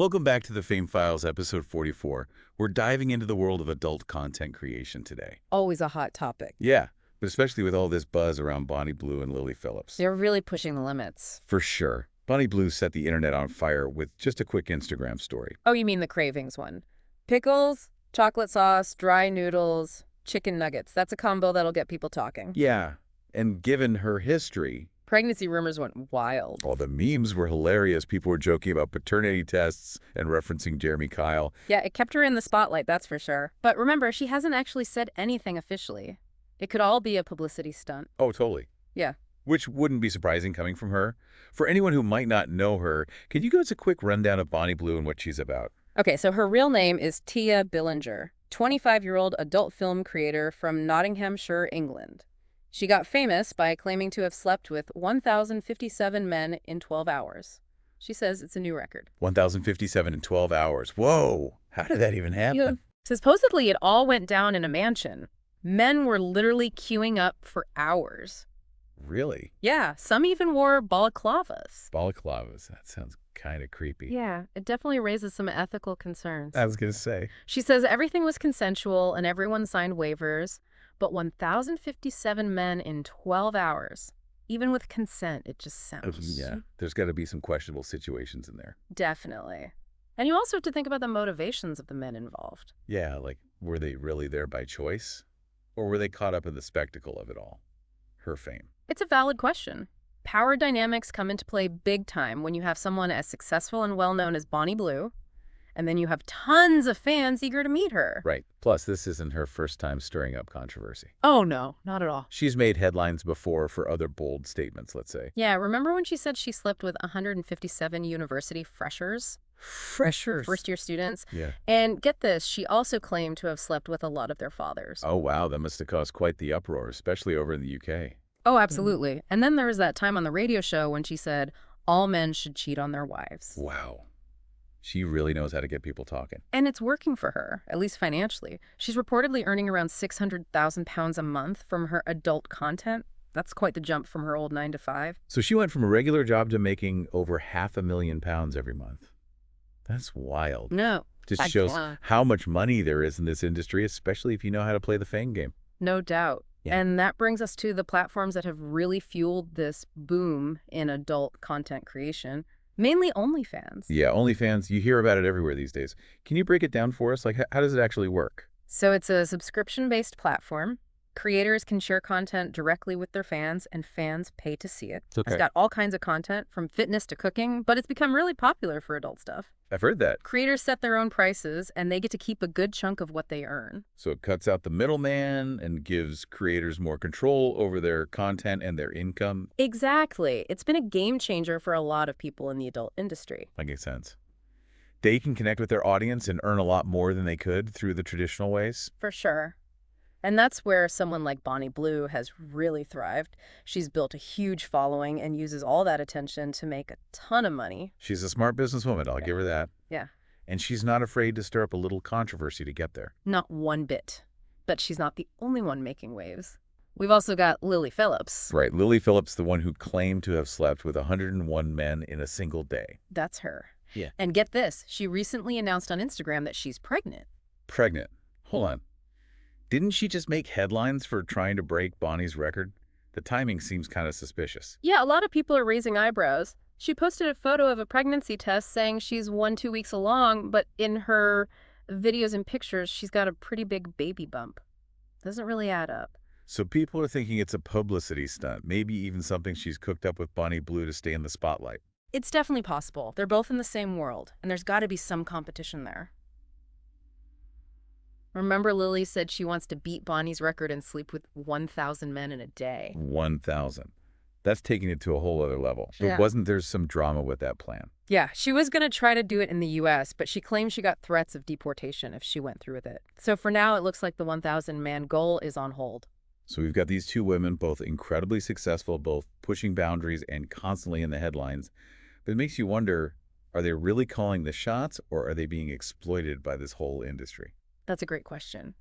Welcome back to the Fame Files, episode 44. We're diving into the world of adult content creation today. Always a hot topic. Yeah, but especially with all this buzz around Bonnie Blue and Lily Phillips. They're really pushing the limits. For sure. Bonnie Blue set the internet on fire with just a quick Instagram story. Oh, you mean the cravings one. Pickles, chocolate sauce, dry noodles, chicken nuggets. That's a combo that'll get people talking. Yeah, and given her history... Pregnancy rumors went wild. Oh, the memes were hilarious. People were joking about paternity tests and referencing Jeremy Kyle. Yeah, it kept her in the spotlight, that's for sure. But remember, she hasn't actually said anything officially. It could all be a publicity stunt. Oh, totally. Yeah. Which wouldn't be surprising coming from her. For anyone who might not know her, can you give us a quick rundown of Bonnie Blue and what she's about? Okay, so her real name is Tia Billinger, 25-year-old adult film creator from Nottinghamshire, England. She got famous by claiming to have slept with 1,057 men in 12 hours. She says it's a new record. 1,057 in 12 hours. Whoa! How did that even happen? Yeah. Supposedly, it all went down in a mansion. Men were literally queuing up for hours. Really? Yeah, some even wore balaclavas. Balaclavas. That sounds kind of creepy. Yeah, it definitely raises some ethical concerns. I was going to say. She says everything was consensual and everyone signed waivers, but 1,057 men in 12 hours, even with consent, it just sounds... Yeah, there's got to be some questionable situations in there. Definitely. And you also have to think about the motivations of the men involved. Yeah, like, were they really there by choice? Or were they caught up in the spectacle of it all? Her fame. It's a valid question. Power dynamics come into play big time when you have someone as successful and well-known as Bonnie Blue, and then you have tons of fans eager to meet her. Right. Plus, this isn't her first time stirring up controversy. Oh, no, not at all. She's made headlines before for other bold statements, let's say. Yeah, remember when she said she slept with 157 university freshers? Freshers? First-year students. Yeah. And get this, she also claimed to have slept with a lot of their fathers. Oh, wow, that must have caused quite the uproar, especially over in the UK. Oh, absolutely. And then there was that time on the radio show when she said all men should cheat on their wives. Wow. She really knows how to get people talking. And it's working for her, at least financially. She's reportedly earning around £600,000 a month from her adult content. That's quite the jump from her old 9-to-5. So she went from a regular job to making over £500,000 every month. That's wild. No. Just shows how much money there is in this industry, especially if you know how to play the fame game. No doubt. Yeah. And that brings us to the platforms that have really fueled this boom in adult content creation. Mainly OnlyFans. Yeah, OnlyFans, you hear about it everywhere these days. Can you break it down for us? Like, how does it actually work? So it's a subscription-based platform. Creators can share content directly with their fans, and fans pay to see it. Okay. It's got all kinds of content, from fitness to cooking, but it's become really popular for adult stuff. I've heard that. Creators set their own prices, and they get to keep a good chunk of what they earn. So it cuts out the middleman and gives creators more control over their content and their income. Exactly. It's been a game changer for a lot of people in the adult industry. That makes sense. They can connect with their audience and earn a lot more than they could through the traditional ways. For sure. And that's where someone like Bonnie Blue has really thrived. She's built a huge following and uses all that attention to make a ton of money. She's a smart businesswoman, I'll give her that. Yeah. And she's not afraid to stir up a little controversy to get there. Not one bit. But she's not the only one making waves. We've also got Lily Phillips. Right, Lily Phillips, the one who claimed to have slept with 101 men in a single day. That's her. Yeah. And get this, she recently announced on Instagram that she's pregnant. Pregnant? Hold on. Didn't she just make headlines for trying to break Bonnie's record? The timing seems kind of suspicious. Yeah, a lot of people are raising eyebrows. She posted a photo of a pregnancy test saying she's 1-2 weeks along, but in her videos and pictures, she's got a pretty big baby bump. Doesn't really add up. So people are thinking it's a publicity stunt, maybe even something she's cooked up with Bonnie Blue to stay in the spotlight. It's definitely possible. They're both in the same world, and there's got to be some competition there. Remember, Lily said she wants to beat Bonnie's record and sleep with 1,000 men in a day. 1,000. That's taking it to a whole other level. But Yeah. wasn't there some drama with that plan? Yeah, she was going to try to do it in the U.S., but she claimed she got threats of deportation if she went through with it. So for now, it looks like the 1,000-man goal is on hold. So we've got these two women, both incredibly successful, both pushing boundaries and constantly in the headlines. But it makes you wonder, are they really calling the shots, or are they being exploited by this whole industry? That's a great question.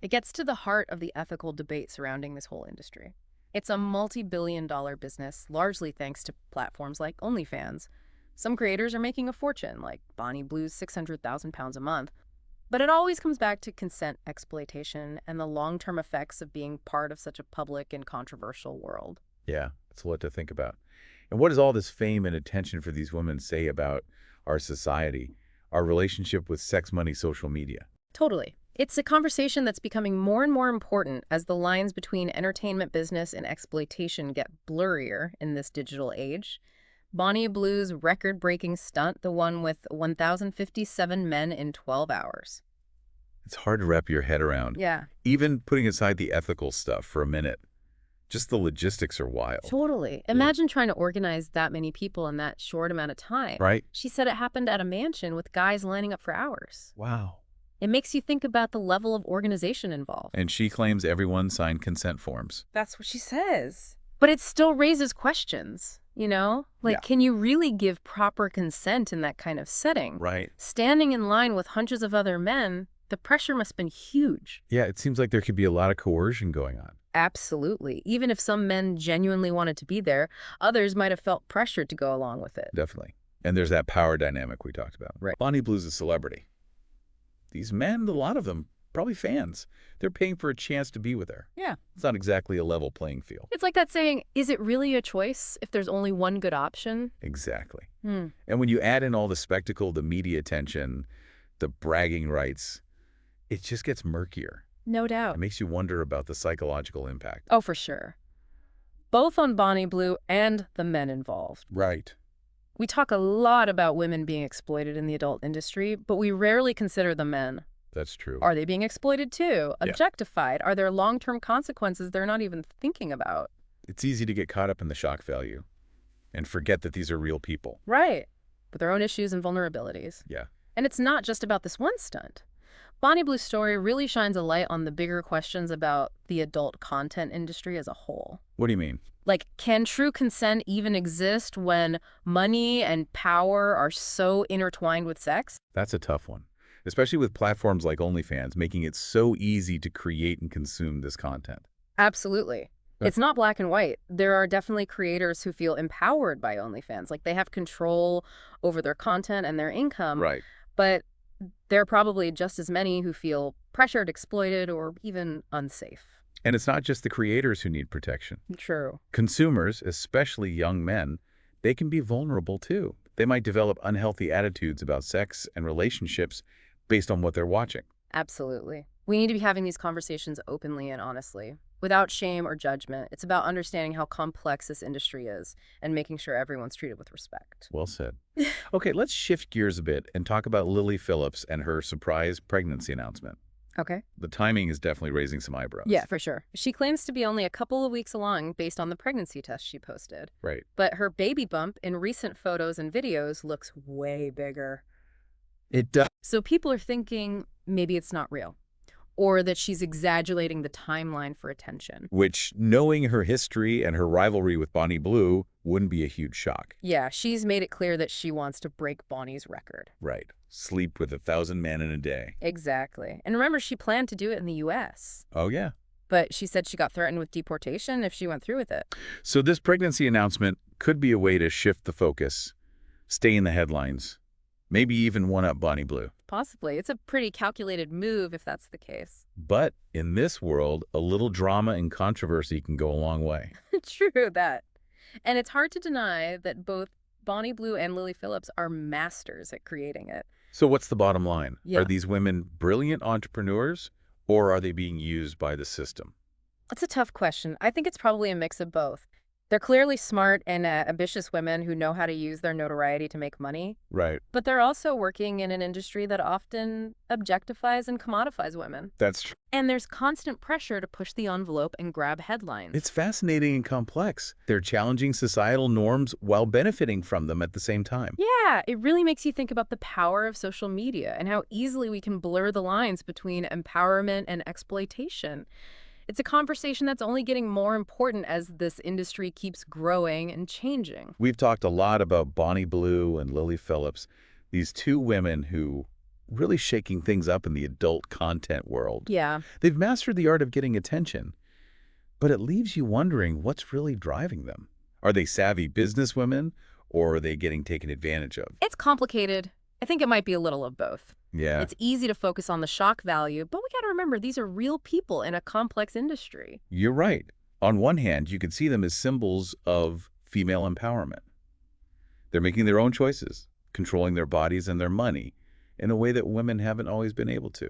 It gets to the heart of the ethical debate surrounding this whole industry. It's a multi-billion-dollar business, largely thanks to platforms like OnlyFans. Some creators are making a fortune, like Bonnie Blue's 600,000 pounds a month. But it always comes back to consent exploitation and the long-term effects of being part of such a public and controversial world. Yeah, it's a lot to think about. And what does all this fame and attention for these women say about our society, our relationship with sex, money, social media? Totally. It's a conversation that's becoming more and more important as the lines between entertainment business and exploitation get blurrier in this digital age. Bonnie Blue's record-breaking stunt, the one with 1,057 men in 12 hours. It's hard to wrap your head around. Yeah, Even putting aside the ethical stuff for a minute, just the logistics are wild. totally. Imagine trying to organize that many people in that short amount of time. Right? She said it happened at a mansion with guys lining up for hours. Wow. It makes you think about the level of organization involved. And she claims everyone signed consent forms. That's what she says. But it still raises questions, you know? Like, Yeah. can you really give proper consent in that kind of setting? Right. Standing in line with hundreds of other men, the pressure must have been huge. Yeah, it seems like there could be a lot of coercion going on. Absolutely. Even if some men genuinely wanted to be there, others might have felt pressured to go along with it. Definitely. And there's that power dynamic we talked about. Right. Bonnie Blue's a celebrity. These men, a lot of them, probably fans. They're paying for a chance to be with her. Yeah. It's not exactly a level playing field. It's like that saying, is it really a choice if there's only one good option? Exactly. Hmm. And when you add in all the spectacle, the media attention, the bragging rights, it just gets murkier. No doubt. It makes you wonder about the psychological impact. Oh, for sure. Both on Bonnie Blue and the men involved. Right. We talk a lot about women being exploited in the adult industry, but we rarely consider the men. That's true. Are they being exploited too? Yeah. Objectified? Are there long-term consequences they're not even thinking about? It's easy to get caught up in the shock value and forget that these are real people. Right. With their own issues and vulnerabilities. Yeah. And it's not just about this one stunt. Bonnie Blue's story really shines a light on the bigger questions about the adult content industry as a whole. What do you mean? Like, can true consent even exist when money and power are so intertwined with sex? That's a tough one, especially with platforms like OnlyFans making it so easy to create and consume this content. Absolutely. But- It's not black and white. There are definitely creators who feel empowered by OnlyFans. Like, they have control over their content and their income. Right. But there are probably just as many who feel pressured, exploited, or even unsafe. And it's not just the creators who need protection. True. Consumers, especially young men, they can be vulnerable too. They might develop unhealthy attitudes about sex and relationships based on what they're watching. Absolutely. We need to be having these conversations openly and honestly, without shame or judgment. It's about understanding how complex this industry is and making sure everyone's treated with respect. Well said. Okay, let's shift gears a bit and talk about Lily Phillips and her surprise pregnancy announcement. Okay. The timing is definitely raising some eyebrows. Yeah, for sure. She claims to be only a couple of weeks along based on the pregnancy test she posted. Right. But her baby bump in recent photos and videos looks way bigger. It does. So people are thinking maybe it's not real, or that she's exaggerating the timeline for attention. Which, knowing her history and her rivalry with Bonnie Blue, wouldn't be a huge shock. Yeah, she's made it clear that she wants to break Bonnie's record. Right. Sleep with 1,000 men in a day. Exactly. And remember, she planned to do it in the U.S., Oh, yeah. but she said she got threatened with deportation if she went through with it. So this pregnancy announcement could be a way to shift the focus, stay in the headlines, maybe even one-up Bonnie Blue. Possibly. It's a pretty calculated move if that's the case. But in this world, a little drama and controversy can go a long way. True, that. And it's hard to deny that both Bonnie Blue and Lily Phillips are masters at creating it. So what's the bottom line? Yeah. Are these women brilliant entrepreneurs, or are they being used by the system? That's a tough question. I think it's probably a mix of both. They're clearly smart and ambitious women who know how to use their notoriety to make money, Right. but they're also working in an industry that often objectifies and commodifies women. That's true. And there's constant pressure to push the envelope and grab headlines. It's fascinating and complex. They're challenging societal norms while benefiting from them at the same time. Yeah, it really makes you think about the power of social media and how easily we can blur the lines between empowerment and exploitation. It's a conversation that's only getting more important as this industry keeps growing and changing. We've talked a lot about Bonnie Blue and Lily Phillips, these two women who really shaking things up in the adult content world. Yeah. They've mastered the art of getting attention, but it leaves you wondering what's really driving them. Are they savvy businesswomen, or are they getting taken advantage of? It's complicated. I think it might be a little of both. Yeah, It's easy to focus on the shock value, but we got to remember these are real people in a complex industry. you're right. On one hand, you could see them as symbols of female empowerment. They're making their own choices, controlling their bodies and their money in a way that women haven't always been able to.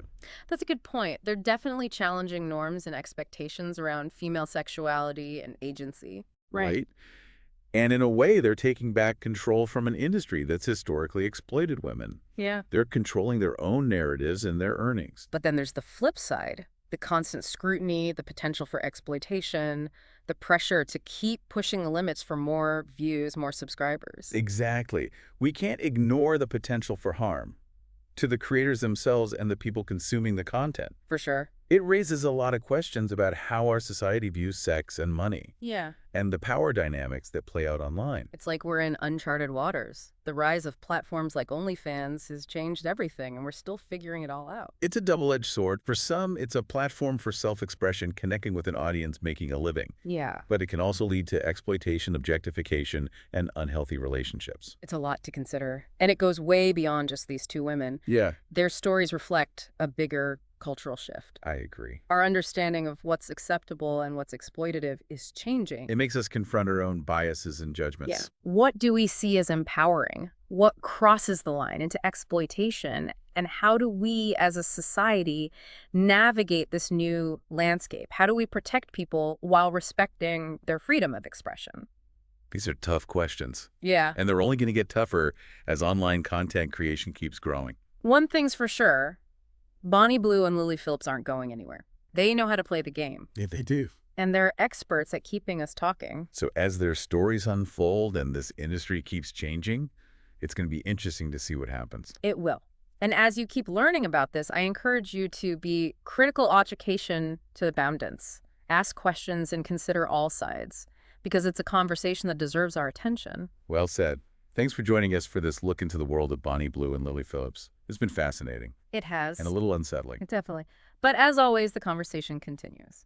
That's a good point. They're definitely challenging norms and expectations around female sexuality and agency. Right? And in a way, they're taking back control from an industry that's historically exploited women. Yeah. They're controlling their own narratives and their earnings. But then there's the flip side, the constant scrutiny, the potential for exploitation, the pressure to keep pushing the limits for more views, more subscribers. Exactly. We can't ignore the potential for harm to the creators themselves and the people consuming the content. For sure. It raises a lot of questions about how our society views sex and money Yeah. and the power dynamics that play out online. It's like we're in uncharted waters. The rise of platforms like OnlyFans has changed everything, and we're still figuring it all out. It's a double-edged sword. For some, it's a platform for self-expression, connecting with an audience, making a living. Yeah. But it can also lead to exploitation, objectification, and unhealthy relationships. It's a lot to consider. And it goes way beyond just these two women. Yeah, Their stories reflect a bigger cultural shift. I agree. Our understanding of what's acceptable and what's exploitative is changing. It makes us confront our own biases and judgments. Yeah. What do we see as empowering? What crosses the line into exploitation? And how do we as a society navigate this new landscape? How do we protect people while respecting their freedom of expression? These are tough questions, Yeah. and they're only going to get tougher as online content creation keeps growing. One thing's for sure, Bonnie Blue and Lily Phillips aren't going anywhere. They know how to play the game. Yeah, they do. And they're experts at keeping us talking. So as their stories unfold and this industry keeps changing, it's going to be interesting to see what happens. It will. And as you keep learning about this, I encourage you to be critical education to abundance. Ask questions and consider all sides, because it's a conversation that deserves our attention. Well said. Thanks for joining us for this look into the world of Bonnie Blue and Lily Phillips. It's been fascinating It has. and a little unsettling. Definitely. But as always, the conversation continues.